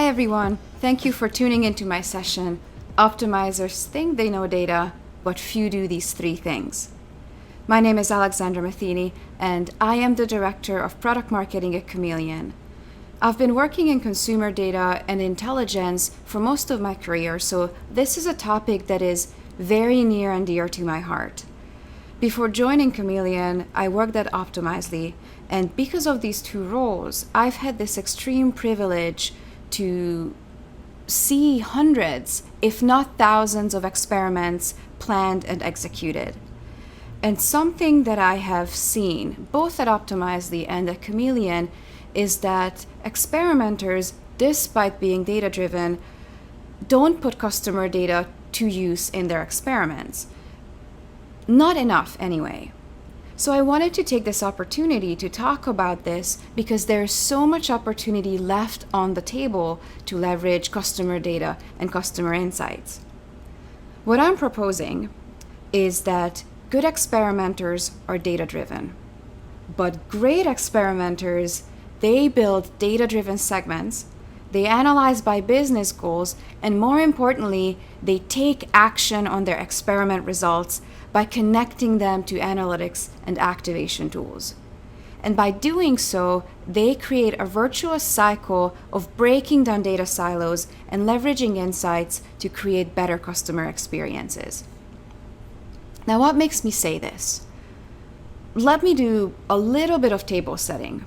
everyone, thank you for tuning into my session. Optimizers think they know data, but few do these three things. My name is Alexandra Matheny, and I am the Director of Product Marketing at Kameleoon. I've been working in consumer data and intelligence for most of my career, so this is a topic that is very near and dear to my heart. Before joining Kameleoon, I worked at Optimizely, and because of these two roles, I've had this extreme privilege to see hundreds, if not thousands, of experiments planned and executed. And something that I have seen, both at Optimizely and at Kameleoon, is that experimenters, despite being data-driven, don't put customer data to use in their experiments. Not enough, anyway. So I wanted to take this opportunity to talk about this because there's so much opportunity left on the table to leverage customer data and customer insights. What I'm proposing is that good experimenters are data-driven, but great experimenters, they build data-driven segments, they analyze by business goals, and more importantly, they take action on their experiment results by connecting them to analytics and activation tools. And by doing so, they create a virtuous cycle of breaking down data silos and leveraging insights to create better customer experiences. Now, what makes me say this? Let me do a little bit of table setting.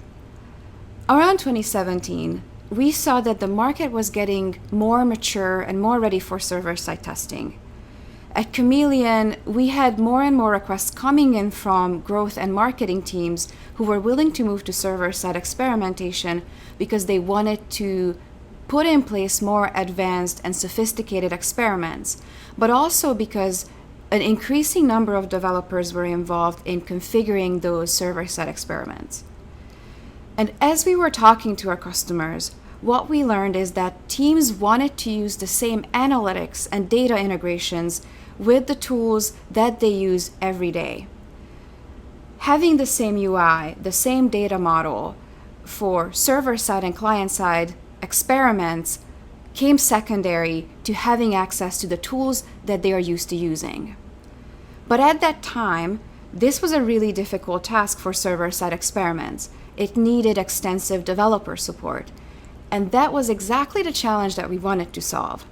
Around 2017, we saw that the market was getting more mature and more ready for server-side testing. At Kameleoon, we had more and more requests coming in from growth and marketing teams who were willing to move to server-side experimentation because they wanted to put in place more advanced and sophisticated experiments, but also because an increasing number of developers were involved in configuring those server-side experiments. And as we were talking to our customers, what we learned is that teams wanted to use the same analytics and data integrations with the tools that they use every day. Having the same UI, the same data model for server-side and client-side experiments came secondary to having access to the tools that they are used to using. But at that time, this was a really difficult task for server-side experiments. It needed extensive developer support. And that was exactly the challenge that we wanted to solve.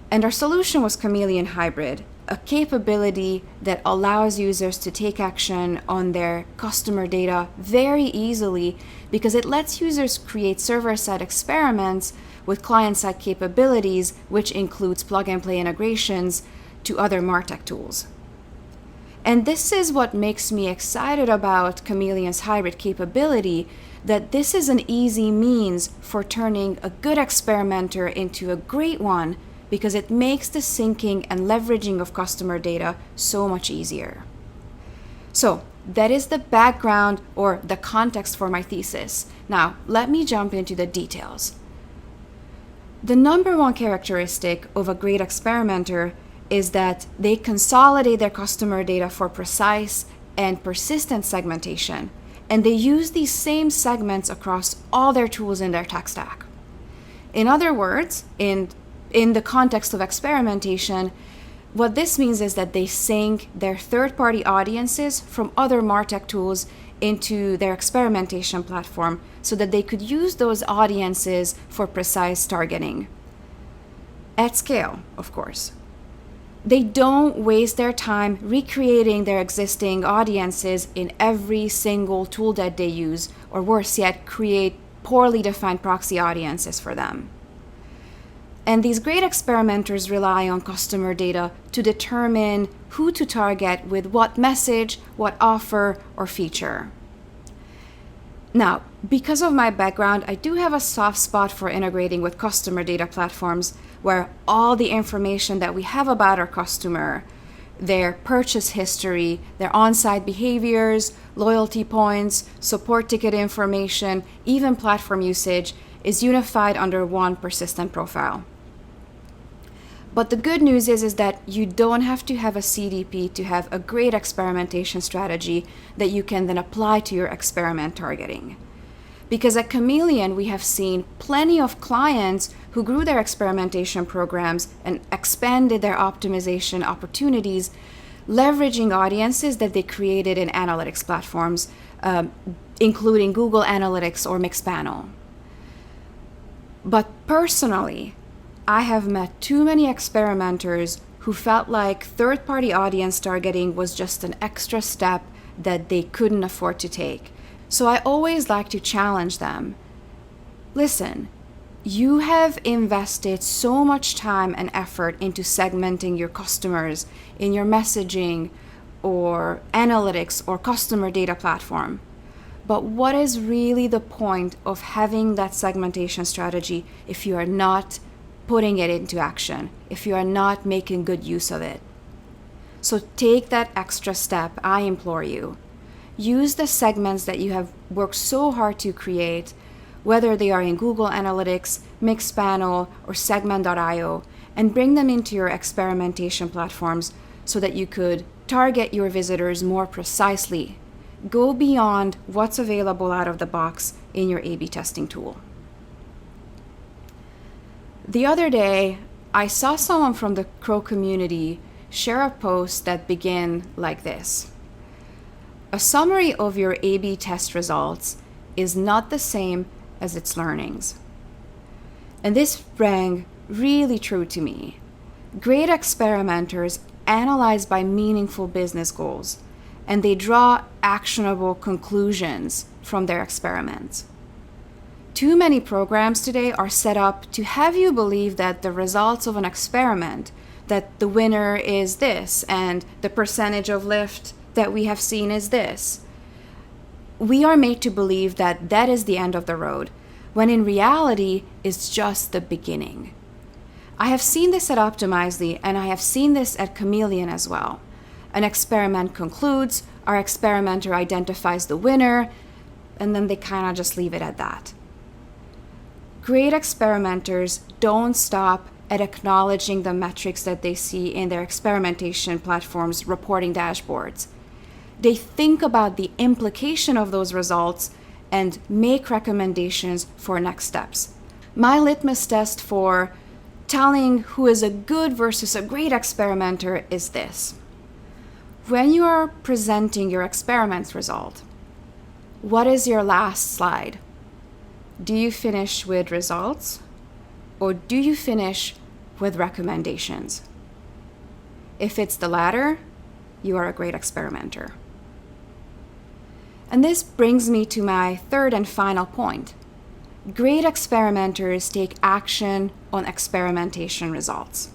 And our solution was Kameleoon Hybrid, a capability that allows users to take action on their customer data very easily because it lets users create server-side experiments with client-side capabilities, which includes plug-and-play integrations to other MarTech tools. And this is what makes me excited about Kameleoon's hybrid capability, that this is an easy means for turning a good experimenter into a great one because it makes the syncing and leveraging of customer data so much easier. So that is the background or the context for my thesis. Now, let me jump into the details. The number one characteristic of a great experimenter is that they consolidate their customer data for precise and persistent segmentation, and they use these same segments across all their tools in their tech stack. In other words, in the context of experimentation, what this means is that they sync their third-party audiences from other MarTech tools into their experimentation platform so that they could use those audiences for precise targeting. At scale, of course. They don't waste their time recreating their existing audiences in every single tool that they use, or worse yet, create poorly defined proxy audiences for them. And these great experimenters rely on customer data to determine who to target with what message, what offer, or feature. Now, because of my background, I do have a soft spot for integrating with customer data platforms where all the information that we have about our customer, their purchase history, their on-site behaviors, loyalty points, support ticket information, even platform usage is unified under one persistent profile. But the good news is that you don't have to have a CDP to have a great experimentation strategy that you can then apply to your experiment targeting. Because at Kameleoon, we have seen plenty of clients who grew their experimentation programs and expanded their optimization opportunities, leveraging audiences that they created in analytics platforms, including Google Analytics or Mixpanel. But personally, I have met too many experimenters who felt like third-party audience targeting was just an extra step that they couldn't afford to take. So I always like to challenge them. Listen, you have invested so much time and effort into segmenting your customers in your messaging or analytics or customer data platform. But what is really the point of having that segmentation strategy if you are not putting it into action, if you are not making good use of it? So take that extra step, I implore you. Use the segments that you have worked so hard to create, whether they are in Google Analytics, Mixpanel, or Segment.io, and bring them into your experimentation platforms so that you could target your visitors more precisely. Go beyond what's available out of the box in your A/B testing tool. The other day, I saw someone from the Crow community share a post that began like this. A summary of your A/B test results is not the same as its learnings. And this rang really true to me. Great experimenters analyze by meaningful business goals, and they draw actionable conclusions from their experiments. Too many programs today are set up to have you believe that the results of an experiment, that the winner is this, and the percentage of lift that we have seen is this. We are made to believe that that is the end of the road, when in reality, it's just the beginning. I have seen this at Optimizely, and I have seen this at Kameleoon as well. An experiment concludes, our experimenter identifies the winner, and then they kind of just leave it at that. Great experimenters don't stop at acknowledging the metrics that they see in their experimentation platforms' reporting dashboards. They think about the implication of those results and make recommendations for next steps. My litmus test for telling who is a good versus a great experimenter is this. When you are presenting your experiment's result, what is your last slide? Do you finish with results, or do you finish with recommendations? If it's the latter, you are a great experimenter. And this brings me to my third and final point. Great experimenters take action on experimentation results.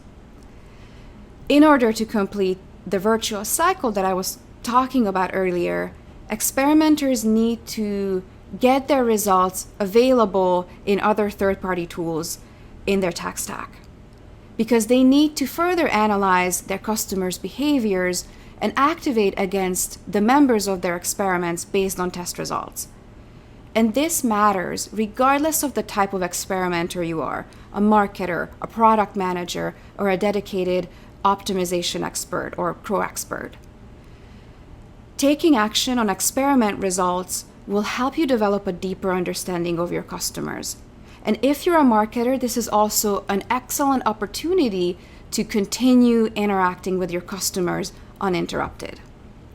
In order to complete the virtuous cycle that I was talking about earlier, experimenters need to get their results available in other third-party tools in their tech stack, because they need to further analyze their customers' behaviors and activate against the members of their experiments based on test results. And this matters regardless of the type of experimenter you are, a marketer, a product manager, or a dedicated optimization expert or pro expert. Taking action on experiment results will help you develop a deeper understanding of your customers. And if you're a marketer, this is also an excellent opportunity to continue interacting with your customers uninterrupted.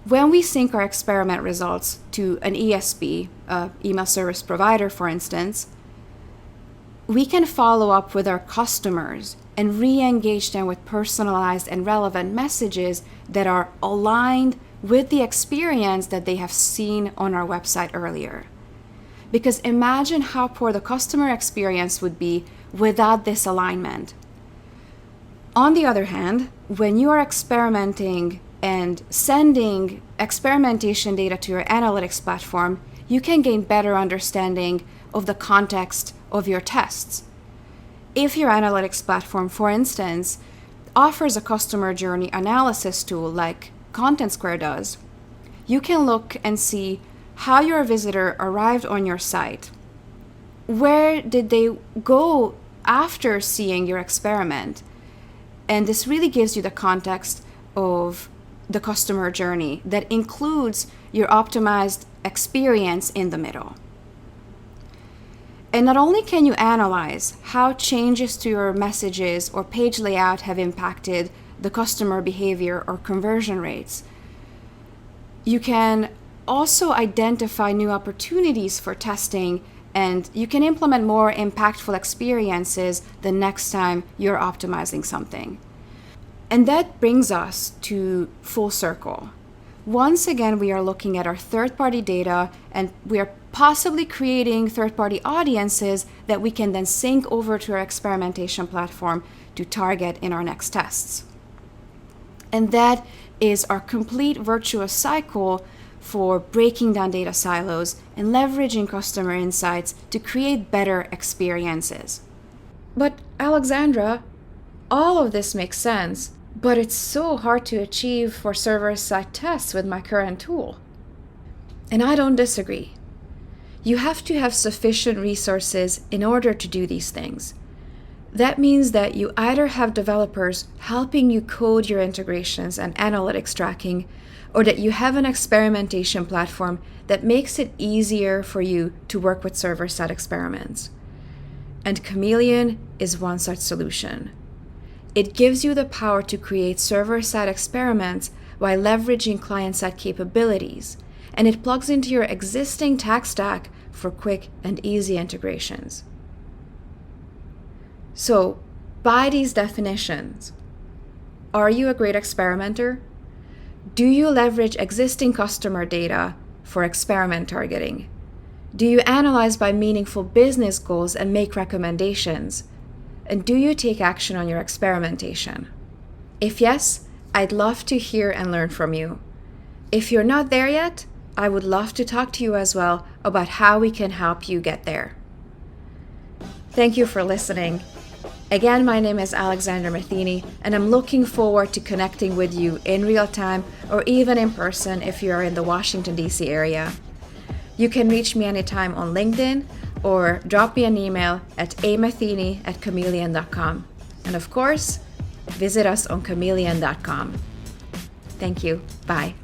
When we sync our experiment results to an ESP, email service provider, for instance, we can follow up with our customers and re-engage them with personalized and relevant messages that are aligned with the experience that they have seen on our website earlier. Because imagine how poor the customer experience would be without this alignment. On the other hand, when you are experimenting and sending experimentation data to your analytics platform, you can gain better understanding of the context of your tests. If your analytics platform, for instance, offers a customer journey analysis tool like Content Square does, you can look and see how your visitor arrived on your site. Where did they go after seeing your experiment? And this really gives you the context of the customer journey that includes your optimized experience in the middle. And not only can you analyze how changes to your messages or page layout have impacted the customer behavior or conversion rates, you can also identify new opportunities for testing, and you can implement more impactful experiences the next time you're optimizing something. And that brings us to full circle. Once again, we are looking at our third-party data, and we are possibly creating third-party audiences that we can then sync over to our experimentation platform to target in our next tests. And that is our complete virtuous cycle for breaking down data silos and leveraging customer insights to create better experiences. But Alexandra, all of this makes sense, but it's so hard to achieve for server-side tests with my current tool. And I don't disagree. You have to have sufficient resources in order to do these things. That means that you either have developers helping you code your integrations and analytics tracking, or that you have an experimentation platform that makes it easier for you to work with server-side experiments. And Kameleoon is one such solution. It gives you the power to create server-side experiments while leveraging client-side capabilities, and it plugs into your existing tech stack for quick and easy integrations. So, by these definitions, are you a great experimenter? Do you leverage existing customer data for experiment targeting? Do you analyze by meaningful business goals and make recommendations? And do you take action on your experimentation? If yes, I'd love to hear and learn from you. If you're not there yet, I would love to talk to you as well about how we can help you get there. Thank you for listening. Again, my name is Alexandra Matheny, and I'm looking forward to connecting with you in real time or even in person if you are in the Washington, D.C. area. You can reach me anytime on LinkedIn or drop me an email at amatheny@kameleoon.com. And of course, visit us on kameleoon.com. Thank you. Bye.